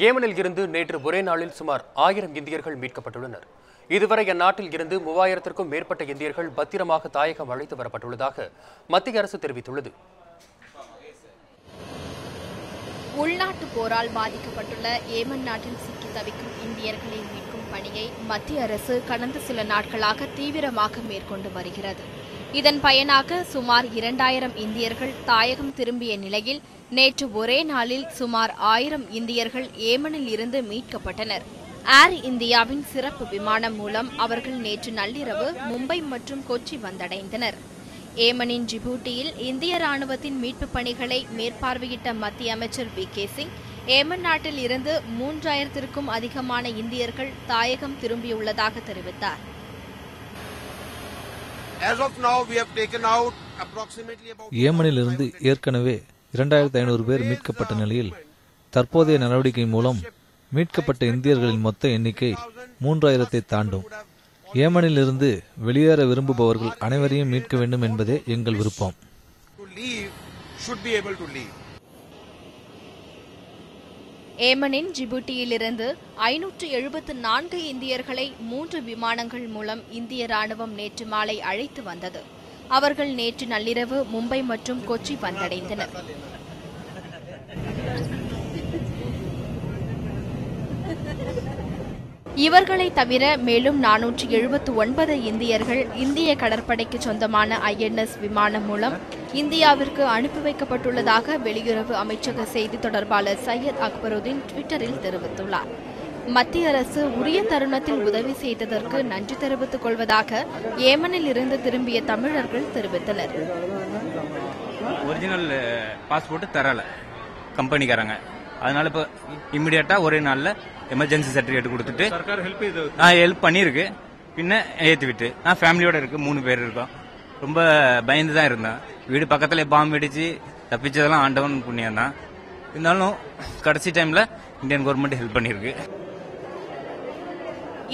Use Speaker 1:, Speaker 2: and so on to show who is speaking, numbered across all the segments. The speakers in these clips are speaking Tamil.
Speaker 1: ஏமனில் இருந்து நேற்று ஒரே நாளில் சுமார் 1000 இந்தியர்கள் மீட்கப்பட்டுள்ளனர். இதுவரை அந்நாட்டில் இருந்து 3000க்கும் மேற்பட்ட இந்தியர்கள் பத்திரமாக தாயகம் அழைத்து வரப்பட்டுள்ளதாக மத்திய அரசு தெரிவித்துள்ளது.
Speaker 2: உள்நாட்டு போரால் பாதிக்கப்பட்டுள்ள ஏமன் நாட்டில் சிக்கி தவிக்கும் இந்தியர்களை மீட்கும் பணியை மத்திய அரசு கடந்த சில நாட்களாக தீவிரமாக மேற்கொண்டு வருகிறது. இதன் பயனாக சுமார் 2000 இந்தியர்கள் தாயகம் திரும்பிய நிலையில் நேற்று ஒரே நாளில் சுமார் 1000 இந்தியர்கள் ஏமனில் இருந்து மீட்கப்பட்டனர். ஏர் இந்தியாவின் சிறப்பு விமானம் மூலம் அவர்கள் நேற்று நள்ளிரவு மும்பை மற்றும் கொச்சி வந்தடைந்தனர். ஏமனின் ஜிபூட்டியில் இந்திய ராணுவத்தின் மீட்புப் பணிகளை மேற்பார்வையிட்ட மத்திய அமைச்சர் வி.கே. சிங், ஏமன் நாட்டில் இருந்து 3000க்கும் அதிகமான இந்தியர்கள் தாயகம் திரும்பியுள்ளதாக தெரிவித்தார்.
Speaker 3: ஏமனில் இருந்து ஏற்கனவே 2500 பேர் மீட்கப்பட்ட நிலையில் தற்போதைய நடவடிக்கை மூலம் மீட்கப்பட்ட இந்தியர்களின் மொத்த எண்ணிக்கை 3000-ஐ தாண்டும். ஏமனில் இருந்து வெளியேற விரும்புபவர்கள் அனைவரையும் மீட்க வேண்டும் என்பதே எங்கள் விருப்பம்.
Speaker 2: ஏமனின் ஜிபூட்டியிலிருந்து 574 இந்தியர்களை 3 விமானங்கள் மூலம் இந்திய ராணுவம் நேற்று மாலை அழைத்து வந்தது. அவர்கள் நேற்று நள்ளிரவு மும்பை மற்றும் கொச்சி வந்தடைந்தனர். இவர்களை தவிர மேலும் 479 இந்தியர்கள் இந்திய கடற்படைக்கு சொந்தமான INS விமானம் மூலம் இந்தியாவிற்கு அனுப்பி வைக்கப்பட்டுள்ளதாக வெளியுறவு அமைச்சக செய்தி தொடர்பாளர் சையத் அக்பருதீன் ட்விட்டரில் தெரிவித்துள்ளார். மத்திய அரசு உரிய தருணத்தில் உதவி செய்ததற்கு நன்றி தெரிவித்துக் கொள்வதாக ஏமனில் இருந்து திரும்பிய தமிழர்கள் தெரிவித்தனர்.
Speaker 4: ஒரிஜினல் பாஸ்போர்ட் தரல கம்பெனிக்காரங்க, அதனால இப்போ இம்மிடியட்டா ஒரே நாள்ல எமர்ஜென்சி சர்டிபிகேட் கொடுத்துட்டு ஹெல்ப் பண்ணிருக்கு. பின்ன ஏற்றி விட்டு நான் ஃபேமிலியோட இருக்கு, 3 பேர் இருக்கோம். ரொம்ப பயந்து தான் இருந்தேன். வீடு பக்கத்துல பாம்பு வெடிச்சு தப்பிச்சதெல்லாம் ஆண்டவன் புண்ணியம் தான். இருந்தாலும் கடைசி டைம்ல இந்தியன் கவர்மெண்ட் ஹெல்ப் பண்ணிருக்கு.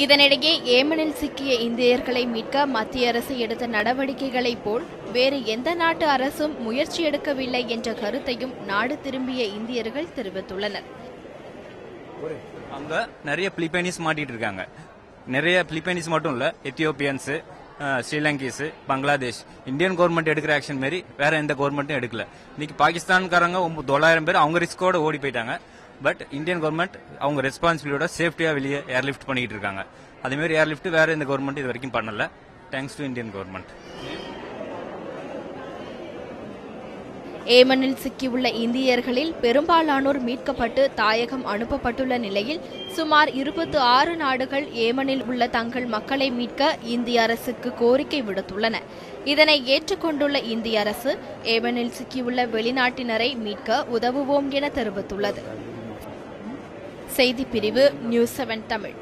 Speaker 2: இதனிடையே ஏமனில் சிக்கிய இந்தியர்களை மீட்க மத்திய அரசு எடுத்த நடவடிக்கைகளை போல் வேறு எந்த நாட்டு அரசும் முயற்சி எடுக்கவில்லை என்ற கருத்தையும் நாடு திரும்பிய இந்தியர்கள் தெரிவித்துள்ளனர்.
Speaker 4: அங்க நிறைய பிலிப்பைனிஸ் மாட்டிட்டு இருக்காங்க. நிறைய பிலிப்பைனிஸ் மட்டும் இல்ல, எத்தியோப்பியன்ஸ், ஸ்ரீலங்கீஸ், பங்களாதேஷ். இந்தியன் கவர்மெண்ட் எடுக்கிற ஆக்ஷன் மாரி வேற எந்த கவர்மெண்ட்டும் எடுக்கல. இன்னைக்கு பாகிஸ்தான்காரங்க 900 பேர் அவங்க ரிஸ்கோட ஓடி போயிட்டாங்க. பட் இந்தியன் கவர்மெண்ட் அவங்க ரெஸ்பான்சிபிலிட்டியோட சேஃப்டியா வெளியே ஏர்லிஃப்ட் பண்ணிட்டு இருக்காங்க. அதே மாதிரி ஏர்லிஃப்ட் வேற எந்த கவர்மெண்ட் இது வரைக்கும் பண்ணல. Thanks to Indian government.
Speaker 2: ஏமனில் சிக்கியுள்ள இந்தியர்களில் பெரும்பாலானோர் மீட்கப்பட்டு தாயகம் அனுப்பப்பட்டுள்ள நிலையில் சுமார் 26 நாடுகள் ஏமனில் உள்ள தங்கள் மக்களை மீட்க இந்திய அரசுக்கு கோரிக்கை விடுத்துள்ளன. இதனை ஏற்றுக்கொண்டுள்ள இந்திய அரசு ஏமனில் சிக்கியுள்ள வெளிநாட்டினரை மீட்க உதவுவோம் என தெரிவித்துள்ளது. செய்திப்பிரிவு நியூஸ் 7 தமிழ்.